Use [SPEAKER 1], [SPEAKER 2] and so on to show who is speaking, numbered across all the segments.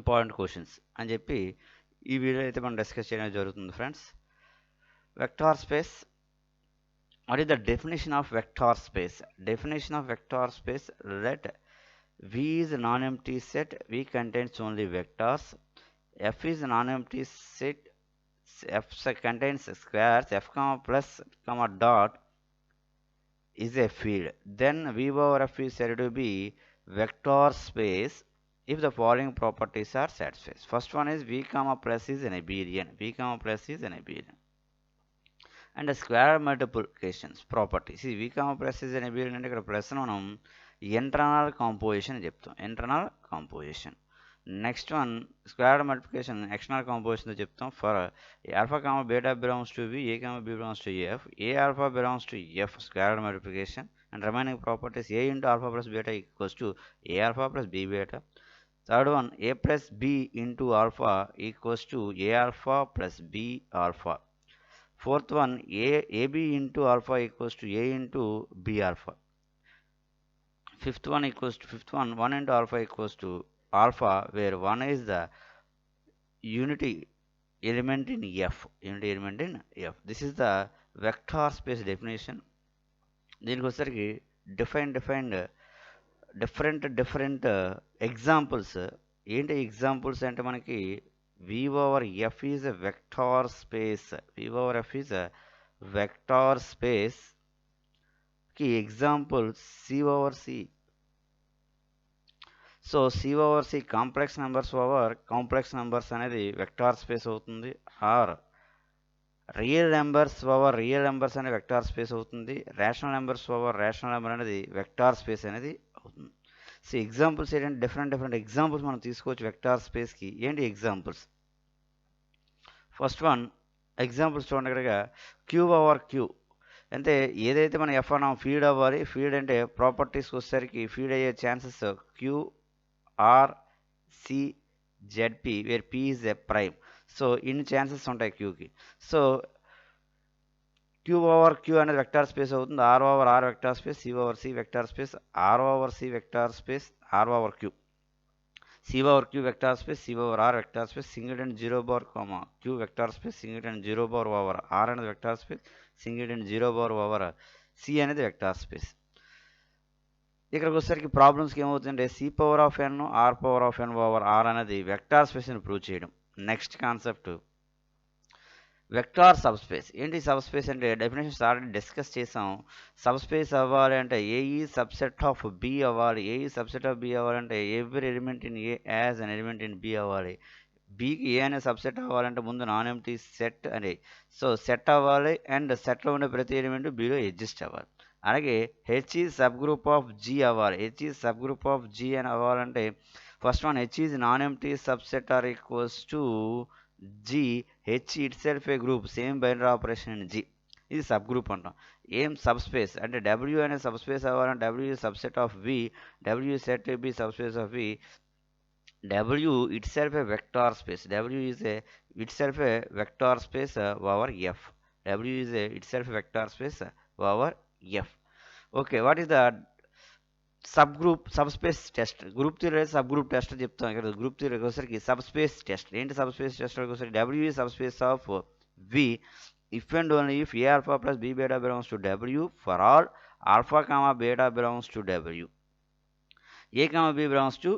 [SPEAKER 1] Important questions అని చెప్పి ఈ వీడియో అయితే మనం డిస్కస్ చేయడం జరుగుతుంది friends. Vector space. What is the definition of vector space? Definition of vector space: let V is a non-empty set. V contains only vectors. F is a non-empty set. F contains squares. F comma plus comma dot is a field. Then V over F is said to be vector space if the following properties are satisfied. First one is V comma plus is an abelian. V comma plus is an abelian. And square multiplications properties. ఈ వి comma plus is అనే అంటే ఇక్కడ plus మనం internal composition అని చెప్తాం. Internal composition. Next one square multiplication external composition చెప్తాం. For alpha comma beta belongs to V, A comma B belongs to F, a alpha belongs to F, square multiplication. And remaining properties a into alpha plus beta equals to a alpha plus B beta. Third one a plus B into alpha equals to a alpha plus b alpha. Fourth one, AB into alpha equals to A into B alpha. Fifth one, 1 into alpha equals to alpha, where 1 is the unity element in F. Unity element in F. This is the vector space definition. దీనికి వచ్చేసరికి different examples. ఏంటి examples అంటే మనకి V over F is a vector space. V over F is a vector space. Key example C over C. So C over C complex numbers over complex numbers అనేది vector space అవుతుంది. or real numbers over real numbers అనేది vector space అవుతుంది. Rational numbers over rational number అనేది vector space అనేది అవుతుంది. So examples ఏంటంటే different examples మనం తీసుకోవచ్చు వెక్టార్ స్పేస్కి. ఏంటి ఎగ్జాంపుల్స్? ఫస్ట్ వన్ ఎగ్జాంపుల్స్ చూడండి. ఇక్కడ క్యూ ఓవర్ క్యూ అంటే ఏదైతే మనం ఎఫ్ అన్నాం ఫీడ్ అవ్వాలి. ఫీడ్ అంటే ప్రాపర్టీస్కి వచ్చేసరికి ఫీడ్ అయ్యే chances Q R C Z P where P is a prime. So ఇన్ని ఛాన్సెస్ ఉంటాయి క్యూకి. సో క్యూ ఓవర్ క్యూ అనేది వెక్టార్ స్పేస్ అవుతుంది. R over R vector space, C over C vector space, R over C vector space, R over Q, C over Q vector space, C over R vector space, single and zero bar comma Q vector space, single and zero bar over R అనేది vector space, single and zero bar over C అనేది vector space. ఇక్కడికి వచ్చేసరికి ప్రాబ్లమ్స్కి ఏమవుతుందంటే C power of N R power of N over R అనేది vector స్పేస్ని prove చేయడం. Next concept vector subspace. ఏంటి సబ్ స్పేస్ అంటే డెఫినేషన్స్ ఆల్రెడీ డిస్కస్ చేసాం. సబ్ స్పేస్ అవ్వాలి అంటే ఏఈ సబ్సెట్ ఆఫ్ బి అవ్వాలి. ఏఈ సబ్సెట్ ఆఫ్ బి అవ్వాలంటే every element in A as an element in B అవ్వాలి. బీకి ఏ అనే సబ్సెట్ అవ్వాలంటే ముందు నాన్ ఎంప్టీ సెట్ అనే సెట్ అవ్వాలి. అండ్ సెట్లో ఉండే ప్రతి ఎలిమెంట్ బిలో ఎగ్జిస్ట్ అవ్వాలి. అలాగే H is subgroup of G అవ్వాలి. H is subgroup of G అని అవ్వాలంటే first one H is non empty subset or equals to G. H itself a group, same binary operation in G. ఇది subgroup అంటాం. ఏం subspace అంటే W అనే subspace అవ్వాలంటే W is subset of V, W said to be subspace of V, W itself a vector space, W is a itself a vector space over F, W is a itself vector space over F. Okay, what is the subgroup subspace test? Group theory subgroup test చెప్తాం. ఇక్కడ group థియరీకి వచ్చేసరికి subspace test. ఏంటి subspace test వచ్చేసరికి W ఈ subspace of V if and only if a alpha plus B beta belongs to W for all alpha comma beta belongs to W, a comma B belongs to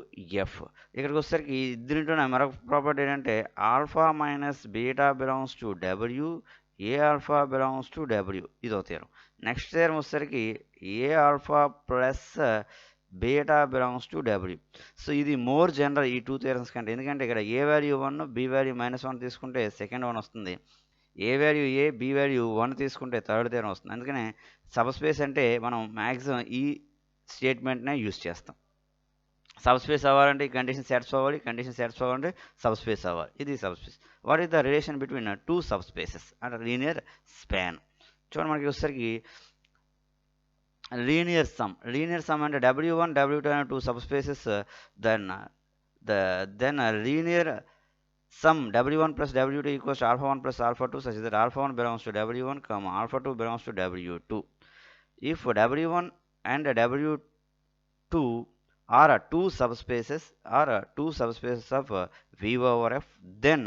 [SPEAKER 1] F. ఇక్కడికి వచ్చేసరికి దీంట్లోనే మరొక property ఏంటంటే alpha minus beta belongs to W, a alpha belongs to W. ఇదో theorem. Next theorem వచ్చేసరికి a alpha plus beta belongs to W. So ఇది more general ఈ two theorems కంటే. ఎందుకంటే ఇక్కడ ఏ వాల్యూ 1 బి వాల్యూ -1 తీసుకుంటే సెకండ్ వన్ వస్తుంది. ఏ value A B value 1 తీసుకుంటే థర్డ్ థియరం వస్తుంది. అందుకనే సబ్ స్పేస్ అంటే మనం మ్యాక్సిమం ఈ స్టేట్మెంట్నే యూజ్ చేస్తాం. సబ్ స్పేస్ అవ్వాలంటే ఈ కండిషన్ సాటిస్ఫై అవ్వాలి, కండిషన్ సాటిస్ఫై అవ్వాలంటే సబ్ స్పేస్ అవ్వాలి. ఇది subspace. What is the relation between two subspaces అంటే లీనియర్ స్పాన్? చూడండి, మనకి వచ్చేసరికి లీనియర్ సమ్ అంటే W1 W2 అనే two subspaces. Then linear sum W1 plus W2 equals to alpha 1 plus alpha 2 such that alpha 1 belongs to W1, alpha 2 belongs to W2. If W1 and W2 are two subspaces of V over F, then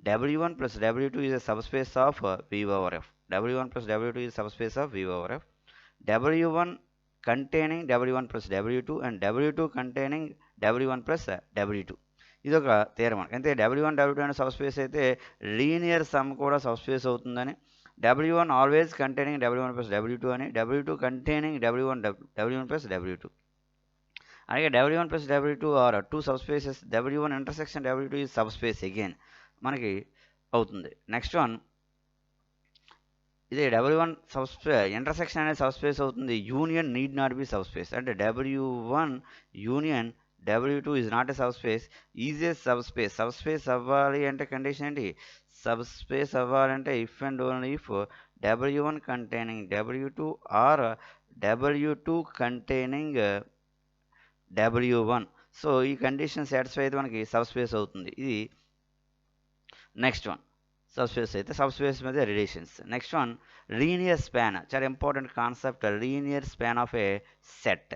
[SPEAKER 1] W1 plus W2 is a subspace of V over F. W1 plus W2 is a subspace of V over F. W1 containing W1 plus W2 and W2 containing W1 plus W2. ఇది ఒక theorem అంటే W1 W2 అనే subspace అయితే linear some కూడా subspace అవుతుందని, W1 always containing W1 plus W2 అని, W2 containing W1 plus W2. అలాగే W1 plus W2 are two subspaces, W1 intersection W2 is subspace again మనకి అవుతుంది. నెక్స్ట్ వన్, ఇది W1 intersection అనేది subspace అవుతుంది. Union need not be subspace అంటే W1 union W2 is not a subspace, is a subspace. Subspace అవ్వాలి అంటే condition ఏంటి? Subspace అవ్వాలంటే if and only if W1 containing W2 or W2 containing W1. So ఈ condition satisfy అయితే మనకి subspace అవుతుంది. ఇది నెక్స్ట్ వన్. సబ్స్పేస్ అయితే సబ్స్పేస్ మీద relations. Next one, linear span. చాలా important concept, linear span of a set.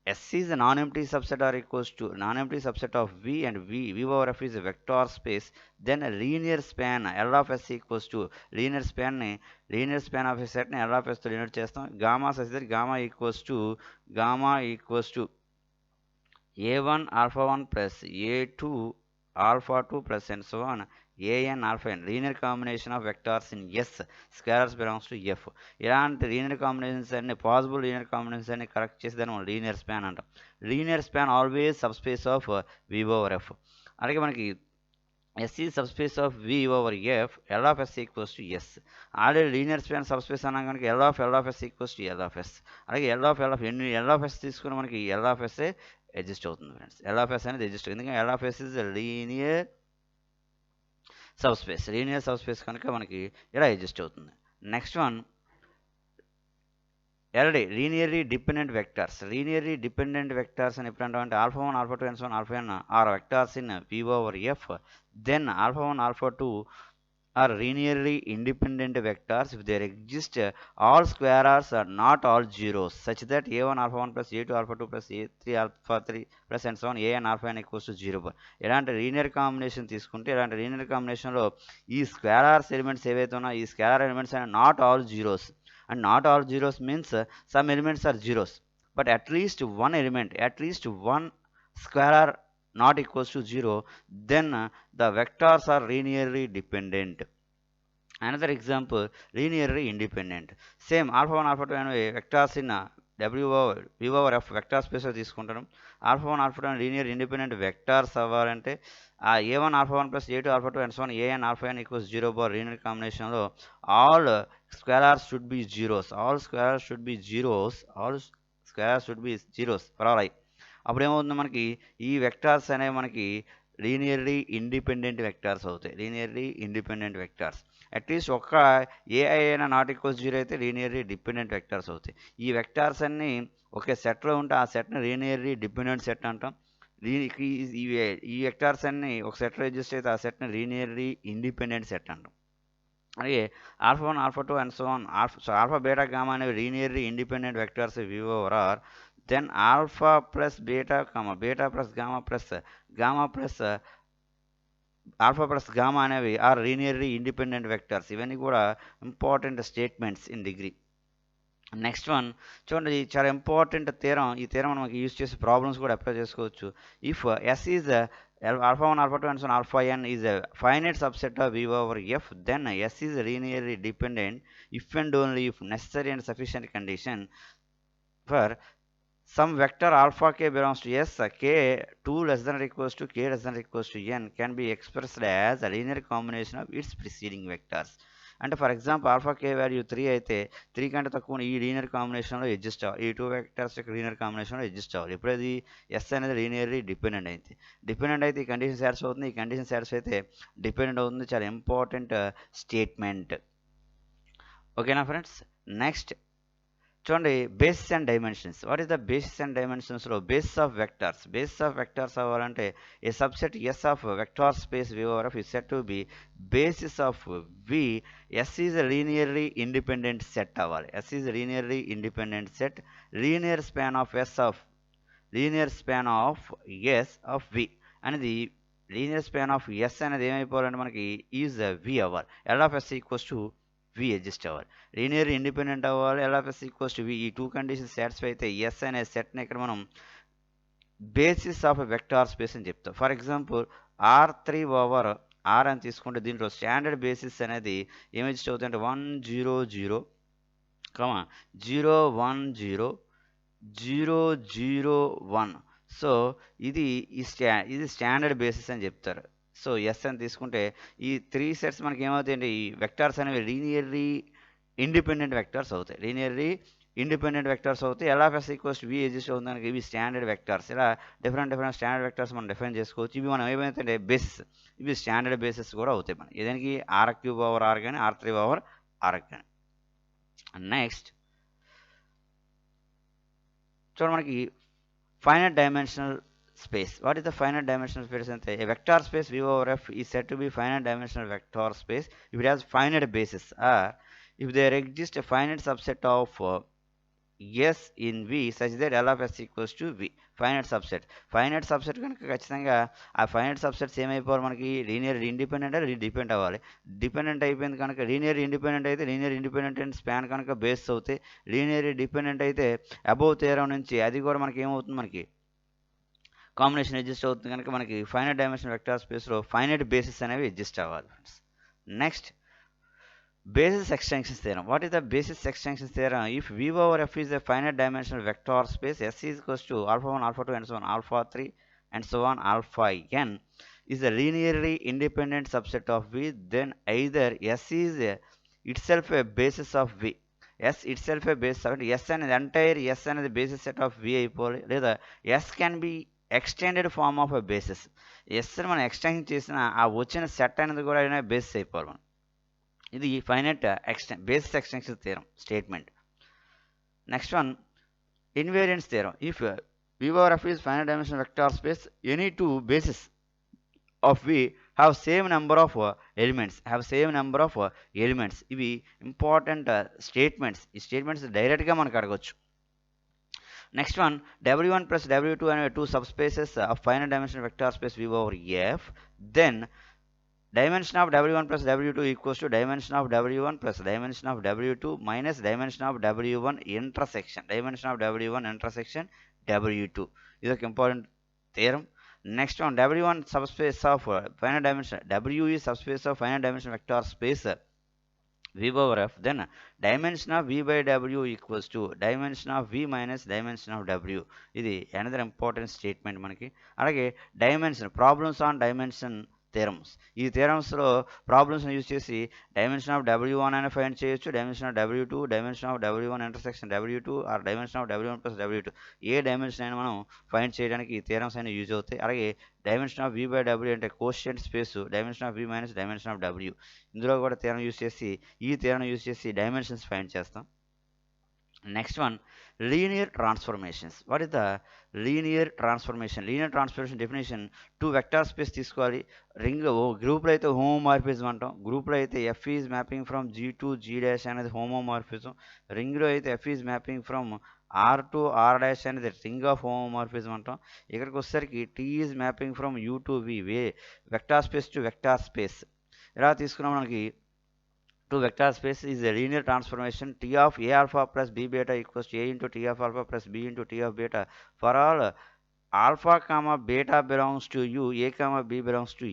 [SPEAKER 1] S is a non-empty subset or equals to non-empty subset of V, and V over F is a vector space. Then a linear span L of S equals to linear span of a set ni L of S తో denote చేస్తాం. Gamma size gamma equals to A1 alpha 1 plus A2 alpha 2 plus and so on an alpha n. Linear combination of vectors in S, scalars belongs to F. ఇలాంటి linear combinations అన్ని possible linear combinations అన్ని correct చేసి దాన్ని మనం linear span అంటాం. Linear span always subspace of V over F. అలాగే మనకి S is subspace of V over F, L of S equals to S. Already linear span subspace అన్నాం కనుక L of S equals to L of S. అలాగే L of S తీసుకుని మనకి L of S adjust అవుతుంది friends. L of S అనేది adjust అవుతుంది ఎందుకంటే L of S is linear subspace కనుక మనకి ఇలా అడ్జస్ట్ అవుతుంది. Next one, LD linearly dependent vectors. Linearly dependent vectors అని ఎప్పుడు అంటామంటే alpha 1 alpha 2 and so on alpha n are vectors in V over F. Then alpha 1 alpha 2 are linearly independent vectors if there exist all squarers are not all zeros, such that a1 alpha 1 plus a2 alpha 2 plus a3 alpha 3 plus and so on an alpha n equals to 0. ఇలాంటి linear combination తీసుకుంటే ఇలాంటి linear కాంబినేషన్లో ఈ స్క్వేరార్స్ elements ఏవైతే ఉన్నాయో ఈ squarer elements అనేవి not all zeros. And not all zeros means some elements are zeros but at least one squarer not equals to 0, then the vectors are linearly dependent. Another example, linearly independent. Same alpha 1 alpha 2 అనేవి vectors in V over F vector space లో తీసుకుంటాం. alpha 1 alpha 2 అని linear independent vectors అవ్వాలంటే ఆ a1 alpha 1 plus a2 alpha 2 and so on an alpha n equals 0 by linear కాంబినేషన్లో all squarers should be zeros for all I. అప్పుడు ఏమవుతుంది మనకి ఈ వెక్టార్స్ అనేవి మనకి లీనియర్లీ ఇండిపెండెంట్ వెక్టార్స్ అవుతాయి. అట్లీస్ట్ ఒక్క ఏఐ అయినా నాట్ ఈక్వల్స్ 0 అయితే లీనియర్లీ డిపెండెంట్ వెక్టార్స్ అవుతాయి. ఈ వెక్టార్స్ అన్నీ ఒకే సెట్లో ఉంటే ఆ సెట్ని లీనియర్లీ డిపెండెంట్ సెట్ అంటాం. ఈ వెక్టార్స్ అన్నీ ఒక సెట్లో ఎగ్జిస్ట్ అయితే ఆ సెట్ని లీనియర్లీ ఇండిపెండెంట్ సెట్ అంటాం. అలాగే alpha 1 alpha 2 and so on alpha beta gamma అనేవి linearly independent vectors V over R. Then alpha plus beta comma beta plus gamma plus alpha plus gamma అనేవి ఆర్ లీనియర్లీ ఇండిపెండెంట్ వెక్టర్స్. ఇవన్నీ కూడా important statements in degree. Next one చూడండి, చాలా important theorem. ఈ theorem మనకి use చేసి problems కూడా apply చేసుకోవచ్చు. If S is alpha 1 alpha 2 and so on alpha n is a finite subset of V over F, then S is linearly dependent if and only if necessary and sufficient condition for some vector alpha k belongs to S, k 2 less than or equals to k less than or equals to n can be expressed as a linear combination of its preceding vectors. అంటే for example alpha K value 3 అయితే 3 కంటే తక్కువ ఈ linear కాంబినేషన్లో exist అవ్వాలి. ఈ two vectors యొక్క linear కాంబినేషన్లో ఎగ్జిస్ట్ అవ్వాలి. ఇప్పుడు అది ఎస్ అనేది లీనియర్లీ డిపెండెంట్ అయితే ఈ కండిషన్ సాటిస్ఫై అవుతుంది. ఈ కండిషన్ సాటిస్ఫై అయితే డిపెండెంట్ అవుతుంది. చాలా ఇంపార్టెంట్ స్టేట్మెంట్. ఓకేనా ఫ్రెండ్స్? నెక్స్ట్ చూడండి, basis and dimensions. What is the basis and డైమెన్షన్స్లో బేసిస్ ఆఫ్ వెక్టార్స్ అవ్వాలంటే a subset S of vector space V over F is said to be basis of V. S is a linearly independent set అవ్వాలి. Linear span of linear span of S of V అనేది linear span of yes అనేది ఏమైపోవాలంటే మనకి is V అవ్వాలి. L of S equals to V adjust అవ్వాలి. Linear independent అవ్వాలి. L of S equals to V. ఈ two conditions satisfy అయితే S అనే సెట్ని ఇక్కడ మనం basis of a vector space అని చెప్తాం. For example R3 over are అని తీసుకుంటే దీంట్లో స్టాండర్డ్ బేసిస్ అనేది ఏం అడ్జస్ట్ అవుతుందంటే 100, 010, 001. సో ఇది స్టాండర్డ్ బేసిస్ అని చెప్తారు. సో ఎస్ అని తీసుకుంటే ఈ 3 సెట్స్ మనకి ఏమవుతాయండి, ఈ వెక్టార్స్ అనేవి లీనియర్లీ ఇండిపెండెంట్ వెక్టార్స్ అవుతాయి. L of S equals V exist అవుతుంది. ఇవి స్టాండర్డ్ వెక్టార్స్. ఇలా డిఫరెంట్ స్టాండర్డ్ వెక్టార్స్ మనం డిఫైన్ చేసుకోవచ్చు. ఇవి మనం ఏమైతే బేసిస్, ఇవి స్టాండర్డ్ బేసిస్ కూడా అవుతాయి మనకి. ఏదానికి R³ ఓవర్ ఆర్ కానీ R3 ఓవర్ ఆర్ కానీ. నెక్స్ట్ చూడండి మనకి finite dimensional space. What is the finite dimensional space? A vector space V over F is said to be finite dimensional vector space if it has finite basis, or if there exists a finite subset of S in V such that L of S equals to V. Finite subset కనుక ఖచ్చితంగా ఆ finite subsets ఏమైపోవాలి మనకి, linear independent అంటే depend అవ్వాలి. Dependent అయిపోయింది కనుక linear independent అయితే లీనియర్ ఇండిపెండెంట్ అండ్ స్పాన్ కనుక బేస్ అవుతాయి. లీనియర్ డిపెండెంట్ అయితే అబోవ్ థియరం నుంచి అది కూడా మనకి ఏమవుతుంది, మనకి కాంబినేషన్ అడ్జస్ట్ అవుతుంది కనుక మనకి ఫైనైట్ డైమెన్షన్ వెక్టార్ స్పేస్లో ఫైనైట్ బేసిస్ అనేవి అడ్జస్ట్ అవ్వాలి friends. Next basis extension theorem. What is the basis extension theorem? If V over F is a finite dimensional vector space, S is equals to alpha 1, alpha 2, and so on, alpha 3, and so on, alpha n is a linearly independent subset of V, then either S is itself a basis of V. S itself a basis of S and the entire S and the basis set of V అయిపోవాలి, లేదా S can be extended form of a basis. ఎస్ని మనం extend చేసిన ఆ వచ్చిన set అనేది కూడా అయినా బేసిస్ అయిపోవాలి మనం. ఇది finite basis extension theorem statement. Next one invariance theorem. If V over F is finite dimensional vector space, any two bases of V have same number of elements. ఇవి ఇంపార్టెంట్ స్టేట్మెంట్స్. ఈ statements డైరెక్ట్గా మనకు అడగొచ్చు. Next one W1 plus W2 అనేవి two subspaces of finite dimensional vector space V over F. Then dimension of W1 plus W2 equals to dimension of W1 plus dimension of W2 minus dimension of W1 intersection W2. ఇది ఒక important theorem. Next one W1 subspace of finite dimension, W is subspace of finite dimension vector space V over F. Then dimension of V by W equals to dimension of V minus dimension of W. ఇది another important statement మనకి. అలాగే dimension, problems on dimension theorems. ఈ థియరమ్స్లో ప్రాబ్లమ్స్ని use చేసి dimension of W1 అని find చేయొచ్చు, dimension of W2, dimension of W1 intersection W2, or dimension of W1 plus W2. ఏ dimension అయినా మనం ఫైండ్ చేయడానికి ఈ థియరమ్స్ అయినా యూజ్ అవుతాయి. అలాగే dimension of V by W అంటే quotient space, dimension of V minus dimension of W. ఇందులో కూడా థియరం యూజ్ చేసి డైమెన్షన్స్ ఫైండ్ చేస్తాం. Next one linear transformations. What is the linear transformation definition. Two vector space తీసుకోవాలి. Ring గ్రూప్లో అయితే homomorphism అంటాం. గ్రూప్లో అయితే F is mapping from G to G dash అనేది హోమోమార్ఫిజం. రింగ్లో అయితే F is mapping from R to R dash అనేది రింగ్ ఆఫ్ హోమోమార్ఫిజం అంటాం. ఇక్కడికి వచ్చేసరికి T is mapping from U to V, vector space to vector space. ఇలా తీసుకున్నాం మనకి to vector space is a linear transformation. T of A alpha plus B beta equals to A into T of alpha plus B into T of beta for all alpha comma beta belongs to U, A comma B belongs to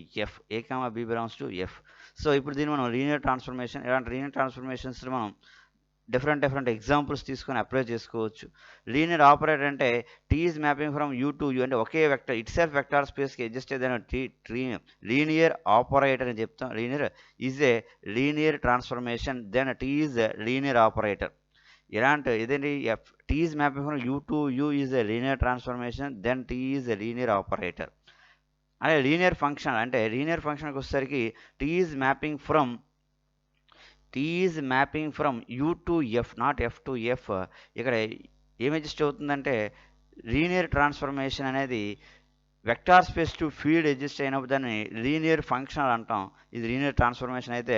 [SPEAKER 1] F. So ఇప్పుడు దీన్ని మనం linear transformation, ఇలాంటి linear transformations మనం different examples తీసుకొని apply చేసుకోవచ్చు. Linear operator అంటే T is mapping from U to U అంటే ఒకే వెక్టర్ ఇట్ సెల్ఫ్ వెక్టార్ స్పేస్కి అడ్జస్ట్ ఏదైనా లీనియర్ ఆపరేటర్ అని చెప్తాం. Linear is a linear transformation, then T is linear operator. ఇలాంటి ఇదేంటి T is mapping from U to U is a linear transformation, then T is a linear operator. అదే linear function అంటే linear ఫంక్షన్కి వచ్చేసరికి T is mapping from U to F, not F to F. ఇక్కడ ఏం adjust అవుతుందంటే linear transformation అనేది vector space to field adjust అయినప్పుడు దాన్ని లీనియర్ ఫంక్షనల్ అంటాం. ఇది లీనియర్ ట్రాన్స్ఫర్మేషన్ అయితే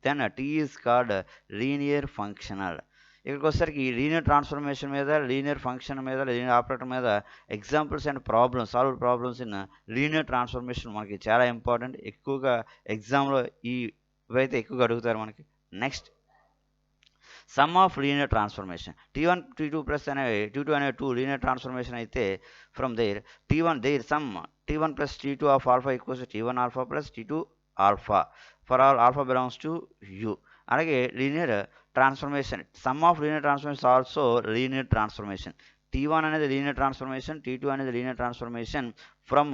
[SPEAKER 1] then T is called linear functional. ఇక్కడికి వచ్చేసరికి లీనియర్ ట్రాన్స్ఫర్మేషన్ మీద, లీనియర్ ఫంక్షన్ మీద, లీనియర్ ఆపరేటర్ మీద examples and problems, solve problems in linear transformation మనకి చాలా ఇంపార్టెంట్. ఎక్కువగా ఎగ్జామ్లో ఇవైతే ఎక్కువగా అడుగుతారు మనకి. Next sum of linear transformation T1 T2 plus అనేవి T2 అనేవి 2 లీనియర్ ట్రాన్స్ఫర్మేషన్ అయితే from there T1 their sum T1 plus T2 of alpha equals T1 alpha plus T2 alpha for all alpha belongs to U. అలాగే linear transformation sum of linear transformation also linear transformation. T1 అనేది linear transformation, T2 అనేది linear transformation from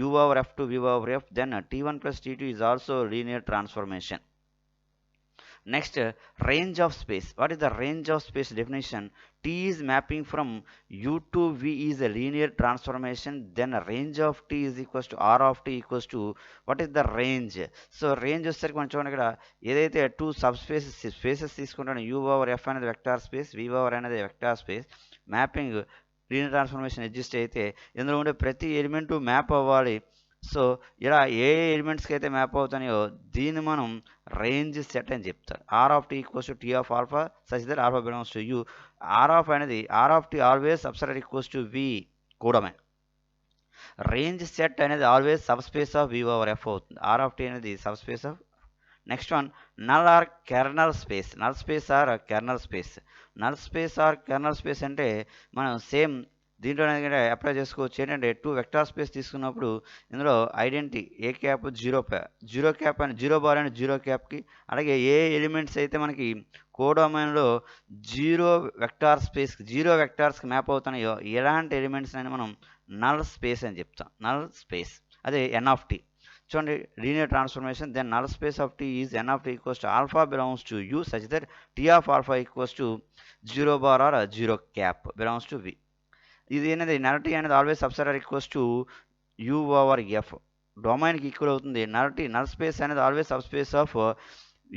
[SPEAKER 1] U over F to V over F, then T1 plus T2 is also linear transformation. Next, range of space. What is the range of space definition? T is mapping from U to V is a linear transformation. Then range of T is equals to R of T equals to what is the range? So range వచ్చేసరికి మనం చూడండి ఇక్కడ ఏదైతే two sub spaces తీసుకుంటాను U over F అనేది vector space, V over అనేది vector space, mapping linear transformation exist అయితే ఇందులో ఉండే ప్రతి ఎలిమెంటు మ్యాప్ అవ్వాలి. సో ఇలా ఏ ఎలిమెంట్స్కి అయితే మ్యాప్ అవుతాయో దీన్ని మనం రేంజ్ సెట్ అని చెప్తారు. R of T equals to T of alpha such that alpha belongs to U. R of T always subset equals to V కూడమే. రేంజ్ సెట్ అనేది always subspace of V over F అవుతుంది. R of T అనేది subspace of. Next one null or kernel space. Null space or kernel space. Null space or kernel space అంటే మనం same దీంట్లో apply చేసుకోవచ్చు. ఏంటంటే two vector space తీసుకున్నప్పుడు ఇందులో identity ఏ cap zero cap అని zero bar అని జీరో క్యాప్కి, అలాగే ఏ ఎలిమెంట్స్ అయితే మనకి కోడొమైన్లో జీరో వెక్టార్స్కి మ్యాప్ అవుతున్నాయో ఎలాంటి ఎలిమెంట్స్ అని మనం నల్ స్పేస్ అని చెప్తాం. నల్ స్పేస్ అదే ఎన్ ఆఫ్ టీ. చూడండి linear transformation then null space of T is N of T equals to alpha belongs to U such that T of alpha equals to zero bar or zero cap belongs to V. ఇది అనేది null T అనేది always subset equals to U over F. డొమైన్కి equal అవుతుంది. Null space అనేది always subspace of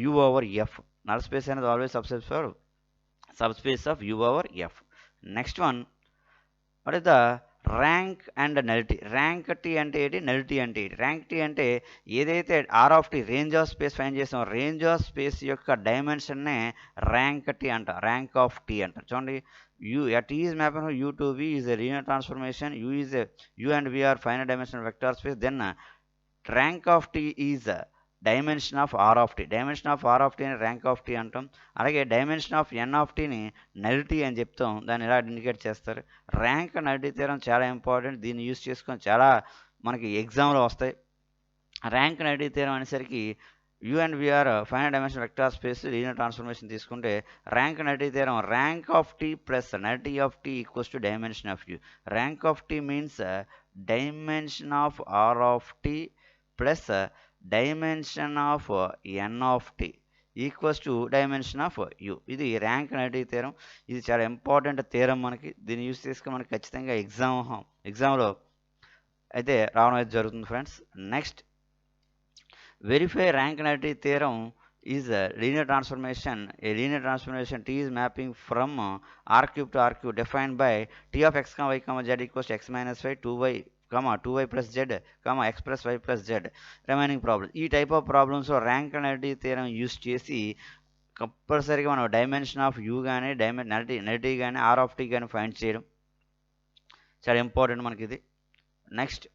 [SPEAKER 1] U over F. Null space అనేది always subspace of U over F. Next one what is the rank and nullity. Rank T అంటే ఏంటి, nullity అంటే ఏంటి? Rank T అంటే ఏదైతే R of T range of space find చేస్తాం range of space యొక్క డైమెన్షన్నే ర్యాంక్ టీ అంట, ర్యాంక్ ఆఫ్ టీ అంటారు. చూడండి T is mapping from U to V is a linear transformation. U and V are finite dimensional vector space. Then rank of T is dimension of R of T. Dimension of R of T అని rank of T అంటాం. అలాగే dimension of N of టీని నల్టీ అని చెప్తాం. దాన్ని ఎలా indicate చేస్తారు? Rank nullity theorem చాలా ఇంపార్టెంట్. దీన్ని యూజ్ చేసుకొని చాలా మనకి ఎగ్జామ్లో వస్తాయి. ర్యాంక్ నల్టీ థియరం అనేసరికి U and V are final dimension vector space linear transformation తీసుకుంటే rank nullity theorem rank of T plus nullity of T equals to dimension of U. Rank of T means dimension of R of T plus dimension of N of T equals to dimension of U. ఇది rank nullity theorem. ఇది చాలా important theorem మనకి. దీన్ని use చేసుకుని మనకి ఖచ్చితంగా ఎగ్జామ్లో అయితే రావడం అయితే జరుగుతుంది friends. Next verify rank nullity theorem is a linear transformation. A linear transformation T is mapping from R cube to R cube defined by T of x comma y comma z equals to x minus y 2y plus z x plus y plus z. Remaining problem. ఈ type of problems rank nullity theorem use చేసి కంపల్సరీగా మనం dimension of U కానీ nullity కానీ R of T కానీ find చేయడం చాలా important మనకి ఇది. Next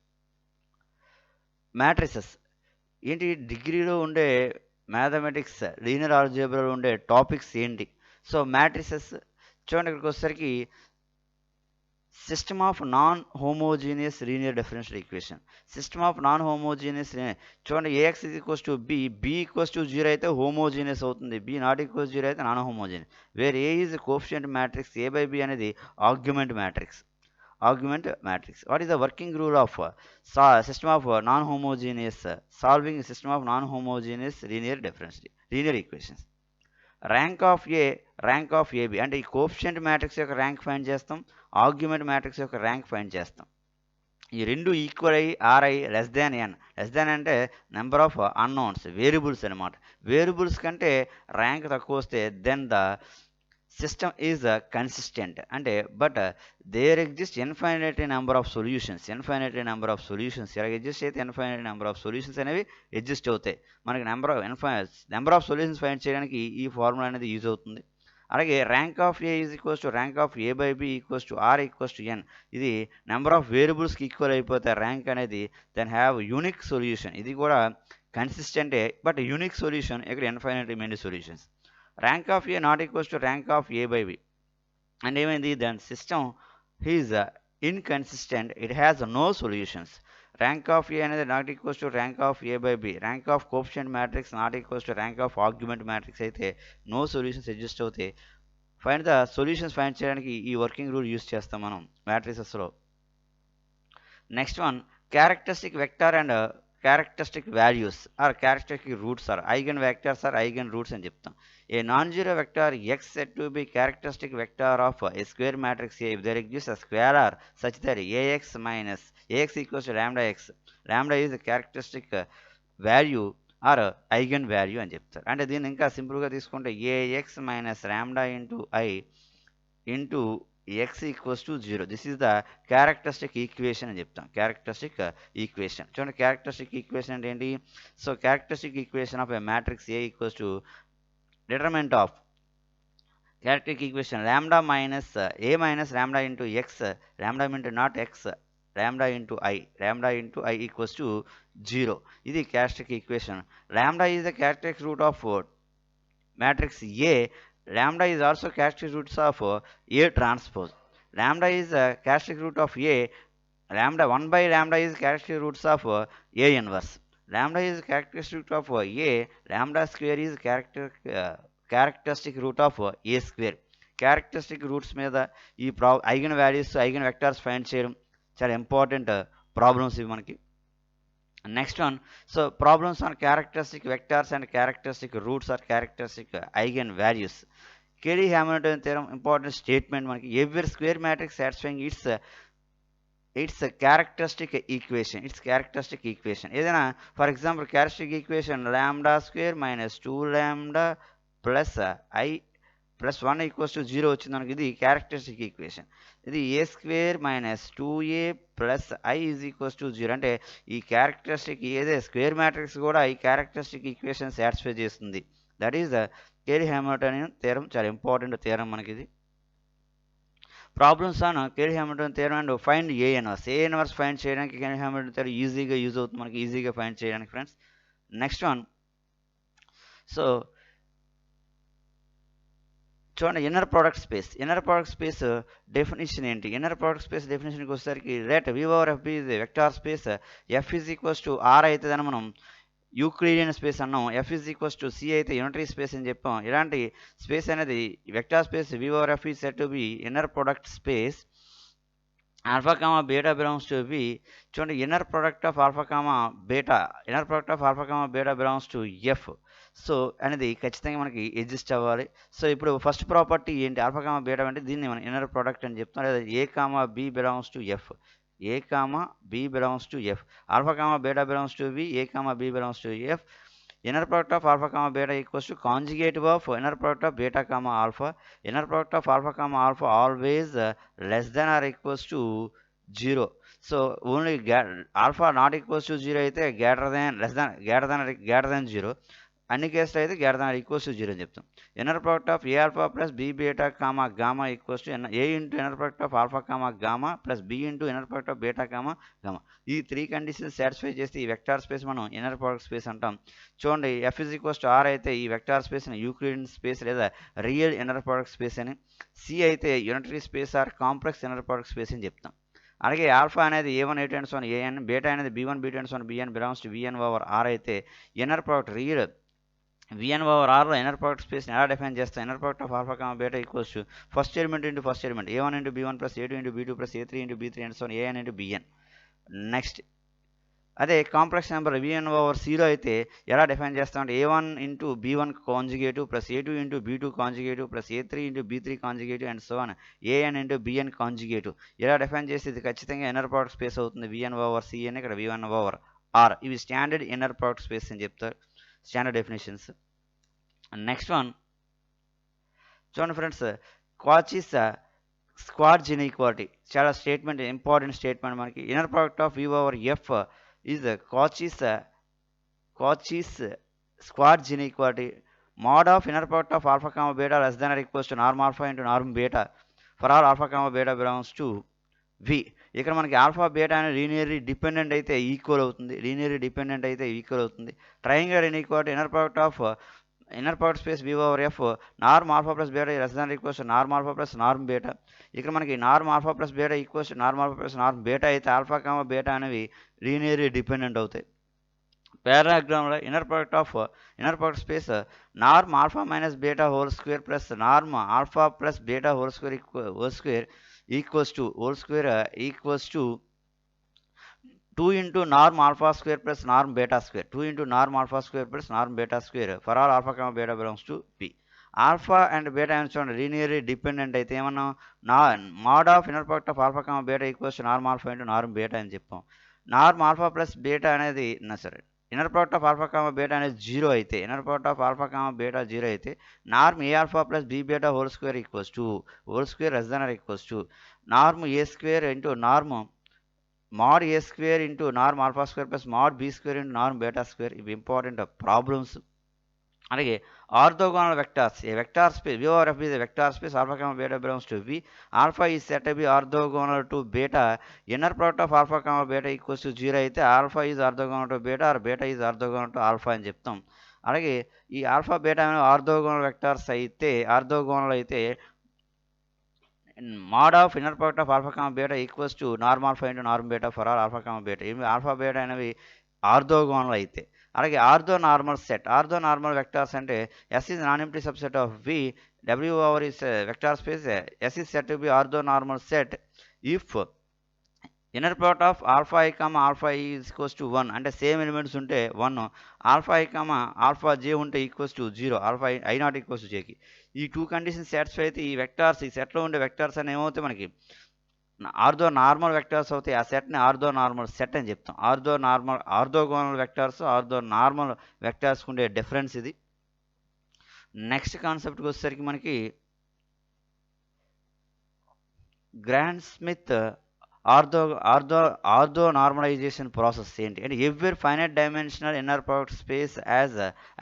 [SPEAKER 1] matrices. ఏంటి డిగ్రీలో ఉండే మ్యాథమెటిక్స్ లీనియర్ ఆల్జీబ్రాలో ఉండే టాపిక్స్ ఏంటి? సో మ్యాట్రిసెస్ చూడండి, ఇక్కడికి వచ్చేసరికి system of non homogeneous linear differential equation. System of non homogeneous చూడండి, AX is equals to B, B equals to 0 అయితే హోమోజీనియస్ అవుతుంది, బి నాట్ ఈక్వల్స్ 0 అయితే non homogeneous. Where A is coefficient matrix, A by B అనేది argument matrix. What is the working rule of system of non-homogeneous solving system of non-homogeneous linear equations? Rank of AB అంటే ఈ coefficient matrix యొక్క rank find చేస్తాం, argument matrix యొక్క rank find చేస్తాం. ఈ రెండు equal అయ్యి RI less than N. Less than అంటే నెంబర్ ఆఫ్ అన్నోన్స్, వేరియబుల్స్ అనమాట. వేరియబుల్స్ కంటే ర్యాంక్ తక్కువ వస్తే then the system is consistent అంటే but there exist infinite number of solutions. ఇలాగ ఎగ్జిస్ట్ అయితే ఇన్ఫైనైట్ నెంబర్ ఆఫ్ సొల్యూషన్స్ అనేవి ఎగ్జిస్ట్ అవుతాయి. మనకి నెంబర్ ఆఫ్ సొల్యూషన్స్ ఫైండ్ చేయడానికి ఈ ఫార్ములా అనేది యూజ్ అవుతుంది. అలాగే rank of A is equals to rank of A by B equals to R equals to N. ఇది నెంబర్ ఆఫ్ వేరియబుల్స్కి ఈక్వల్ అయిపోతే ర్యాంక్ అనేది దెన్ హ్యావ్ యూనిక్ సొల్యూషన్. ఇది కూడా కన్సిస్టెంటే బట్ యూనిక్ సొల్యూషన్ ఇక్కడ infinite many solutions. Rank of A not equals to rank of A by B and ఏమైంది then system is inconsistent, it has no solutions. Rank of A అనేది not equals to rank of A by B, rank of coefficient matrix not equals to rank of argument matrix అయితే no solutions exist అవుతాయి. Find the solutions find చేయడానికి ఈ working rule use చేస్తాం మనం మ్యాట్రిసెస్లో. Next one characteristic vector and characteristic values or characteristic roots or eigen vectors or eigen roots అని చెప్తాం. A non zero vector X said to be characteristic vector of a square matrix A if there exist a scalar such that ax equals to lambda x, lambda is a characteristic value or eigenvalue అని చెప్తారు. అంటే దీన్ని ఇంకా సింపుల్గా తీసుకుంటే A X minus lambda into I into X equals to 0. This is the characteristic equation అని చెప్తాం. Characteristic equation చూడండి, క్యారెక్టరిస్టిక్ ఈక్వేషన్ అంటే ఏంటి? So characteristic equation of a matrix A equals to determinant of characteristic equation lambda minus A minus lambda into X, lambda into not X, lambda into I equals to 0. ఇది characteristic equation. lambda is the characteristic root of matrix A. Lambda is also characteristic roots of A transpose. Lambda is the characteristic root of A. Lambda 1 by lambda is characteristic roots of A inverse. Lambda is characteristic root of A. Lambda square is characteristic root of A square. Characteristic roots మీద ఈ eigen values eigen vectors find చేయడం చాలా important problems ఇవి మనకి. Next one, so problems on characteristic vectors and characteristic roots or characteristic eigen values. Cayley Hamilton theorem important statement మనకి. Every square matrix satisfying its characteristic equation. ఏదైనా for example characteristic equation lambda square minus 2 lambda plus I plus 1 equals to 0 వచ్చింది మనకి. ఇది characteristic equation. ఇది ఏ square minus 2a plus I is equals to 0. అంటే ఈ characteristic ఏదే square matrix కూడా ఈ క్యారెక్టరిస్టిక్ ఈక్వేషన్ సాటిస్ఫై చేస్తుంది. That is the Cayley Hamilton theorem. చాలా ఇంపార్టెంట్ థియరం మనకి ఇది. Problems on Cayley Hamilton theorem and find A inverse find చేయడానికి కేడీ హ్యామిల్టన్ థియరం ఈజీగా యూజ్ అవుతుంది మనకి, ఈజీగా ఫైండ్ చేయడానికి ఫ్రెండ్స్. నెక్స్ట్ వన్, సో చూడండి ఇన్నర్ ప్రోడక్ట్ స్పేస్ డెఫినేషన్ ఏంటి? ఇన్నర్ ప్రోడక్ట్ స్పేస్ డెఫినేషన్కి వచ్చేసరికి let we over F is vector space F is equals to R అయితే దాన్ని మనం యూక్లిడియన్ స్పేస్ అన్నాం. F is equals to C అయితే యూనిటరీ స్పేస్ అని చెప్పాం. ఇలాంటి స్పేస్ అనేది vector space V over F is said to be inner product space alpha comma beta belongs to V. చూడండి inner product of alpha comma beta belongs to F. So అనేది ఖచ్చితంగా మనకి exist అవ్వాలి. So ఇప్పుడు first property ఏంటి? Alpha comma beta అంటే దీన్ని మనం ఇన్నర్ ప్రోడక్ట్ అని చెప్తాం. లేదా A comma B belongs to F, alpha comma beta belongs to V, A comma B belongs to F. inner product of alpha comma beta equals to conjugative of inner product of beta comma alpha. Inner product of alpha comma alpha always less than or equals to 0. So only alpha not equals to 0 అయితే greater than 0. అన్ని కేసులు అయితే greater than equals to 0 అని చెప్తాం. Inner product of A alpha plus B beta comma gamma equals to A into inner product of alpha comma gamma plus B into inner product of beta comma gamma. ఈ 3 conditions satisfy చేస్తే ఈ vector space మనం inner product space అంటాం. చూడండి F is equals to R అయితే ఈ vector స్పేస్ని Euclidean space లేదా రియల్ ఇన్నర్ ప్రోడక్ట్ స్పేస్ అని, సి అయితే unitary space or complex inner product space అని చెప్తాం. అలాగే ఆల్ఫా అనేది ఏ1 A2 ఏఎన్, బీటా అనేది B1 B2 BN belongs to VN over R అయితే inner product real VN over ఆర్లో ఇన్నర్ ప్రోడక్ట్ స్పేస్ని ఎలా డిఫైన్ చేస్తాం? Inner product of alpha comma beta equals to first element into first element A one into B1 plus A two into B2 plus ఏ3 into B3 and so AN into BN. Next అదే complex number VN over సిలో అయితే ఎలా define చేస్తామంటే A one into B1 conjugative plus A two into B2 conjugative plus ఏ3 into B3 conjugative and so on AN into BN conjugative. ఇలా define చేస్తే ఇది ఖచ్చితంగా ఇన్నర్ ప్రోడక్ట్ స్పేస్ అవుతుంది. విఎన్ ఓవర్ సి అని ఇక్కడ V1 ఓవర్ ఆర్. ఇవి స్టాండర్డ్ ఇన్నర్ ప్రోడక్ట్ స్పేస్ అని చెప్తారు, స్టాండర్డ్ డెఫినేషన్స్. నెక్స్ట్ వన్ చూడండి ఫ్రెండ్స్, క్వాచీస్ స్క్వాడ్జ్ ఇన్ఈక్వాలిటీ చాలా స్టేట్మెంట్, ఇంపార్టెంట్ స్టేట్మెంట్ మనకి. Inner product of V over F is Cauchy's Schwarz inequality. mod of inner product of alpha comma beta less than or equals to norm alpha into norm beta for all alpha comma beta belongs to V. ఇక్కడ మనకి alpha beta అనేది linearly dependent అయితే equal అవుతుంది, linearly dependent అయితే equal అవుతుంది. Triangular inequality inner product space V over F norm alpha plus beta less than equals norm alpha plus norm beta. ఇక్కడ మనకి norm alpha plus beta equals norm alpha plus norm beta అయితే alpha comma beta అనేవి linearly dependent అవుతాయి. పారాగ్రామ్లో inner product space norm alpha minus beta whole square plus norm alpha plus beta whole square equals to 2 into norm alpha square plus norm beta square. 2 into norm alpha square plus norm beta square for all alpha comma beta belongs to P. Alpha and beta and so on linearly dependent అయితే ఏమన్నా mod of inner product of alpha comma beta equals to norm alpha into norm beta అని చెప్తాం. norm alpha plus beta అనేది inner product of alpha comma beta అనేది 0 అయితే, inner product of alpha comma beta 0 అయితే norm A alpha plus B beta whole square less than or equals to norm A square into norm mod a square into norm alpha square plus mod b square into norm beta square. ఇవి important problems. అలాగే orthogonal vectors, a vector space V over F is a vector space alpha comma beta belongs to V. Alpha is said to be orthogonal to beta. Inner product of alpha comma beta equals to 0 అయితే alpha is orthogonal to beta or beta is orthogonal to alpha అని చెప్తాం. అలాగే ఈ alpha beta orthogonal vectors అయితే mod of inner product of alpha comma beta equals to norm alpha into norm beta for all alpha comma beta. ఇవి alpha beta అనేవి orthogonal అయితే. అలాగే orthonormal vectors అంటే S is non-empty subset of V. W over is vector space. S is said to be orthonormal set if inner product of alpha I comma alpha I is equals to 1 అంటే same elements ఉంటే 1, alpha I comma alpha J ఉంటే equals to 0, alpha I not equals to Jకి. ఈ two conditions satisfy అయితే ఈ vectors, ఈ సెట్లో ఉండే వెక్టార్స్ అని ఏమవుతాయి మనకి ఆర్థోనార్మల్ వెక్టార్స్ అవుతాయి. ఆ సెట్ని ఆర్థోనార్మల్ సెట్ అని చెప్తాం. ఆర్థోగోనల్ వెక్టార్స్ ఆర్థోనార్మల్ వెక్టార్స్ ఉండే డిఫరెన్స్ ఇది. నెక్స్ట్ కాన్సెప్ట్కి వచ్చేసరికి మనకి Gram Schmidt orthonormalization process ఏంటి అంటే every finite dimensional inner product space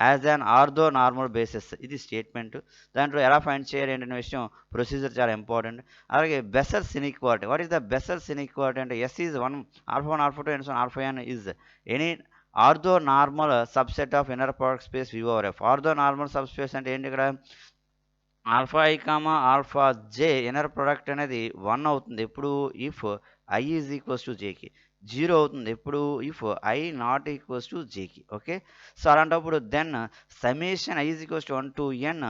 [SPEAKER 1] has an orthonormal basis. ఇది స్టేట్మెంట్. దాంట్లో ఎలా ఫైండ్ చేయాలి ఏంటనే విషయం ప్రొసీజర్ చాలా ఇంపార్టెంట్. అలాగే Bessel's inequality. What is the Bessel's inequality అంటే S is 1 alpha 1 alpha 2 and so alpha n is any orthonormal subset of inner product space V over F. Orthonormal subspace అంటే ఏంటి ఇక్కడ alpha I comma alpha J inner product అనేది 1 అవుతుంది ఎప్పుడు if I is equals to Jకి, 0 అవుతుంది ఎప్పుడు if I not equals to Jకి. ఓకే, సో అలాంటప్పుడు then summation I is equals to 1 to n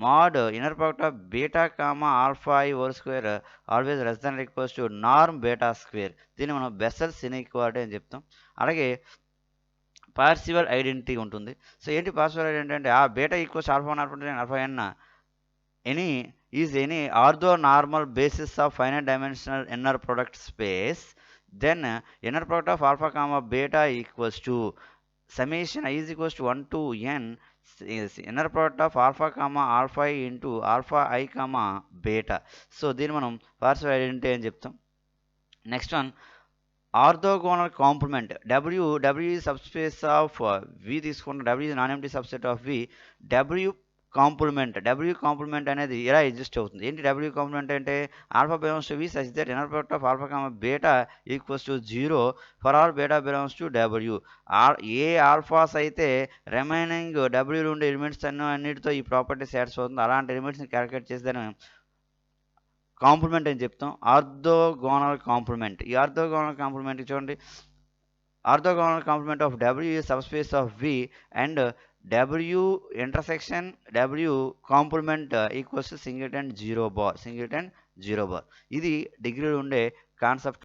[SPEAKER 1] mod inner product of beta comma alpha I whole square always less than equals to norm beta square. దీన్ని మనం Bessel's inequality అని చెప్తాం. అలాగే Parseval identity ఉంటుంది. So ఏంటి Parseval identity అంటే ఆ beta equals alpha 1 alpha 2 alpha n any orthonormal basis of finite dimensional inner product space, then inner product of alpha comma beta equals to summation I is equals to 1 to n is inner product of alpha comma alpha I into alpha I comma beta. So దీన్ని మనం partial identity అని చెప్తాం. Next one orthogonal complement. W is subspace of V తీసుకుంటాం. W is non-empty subset of V. W complement అనేది ఎలా exist అవుతుంది ఏంటి W complement అంటే alpha belongs to V such that inner product of alpha comma beta equals to 0 for all beta belongs to W. ఏ ఆల్ఫాస్ అయితే remaining Wలో ఉండే elements అన్నిటితో ఈ property satisfy అవుతుంది. అలాంటి ఎలిమెంట్స్ని క్యాలిక్యులేట్ చేసేదాన్ని కాంప్లిమెంట్ అని చెప్తాం. Orthogonal complement. ఈ ఆర్థోగోనల్ కాంప్లిమెంట్ చూడండి, orthogonal complement of W is subspace of V and W intersection W complement equals singleton 0 bar. ఇది డిగ్రీలో ఉండే కాన్సెప్ట్.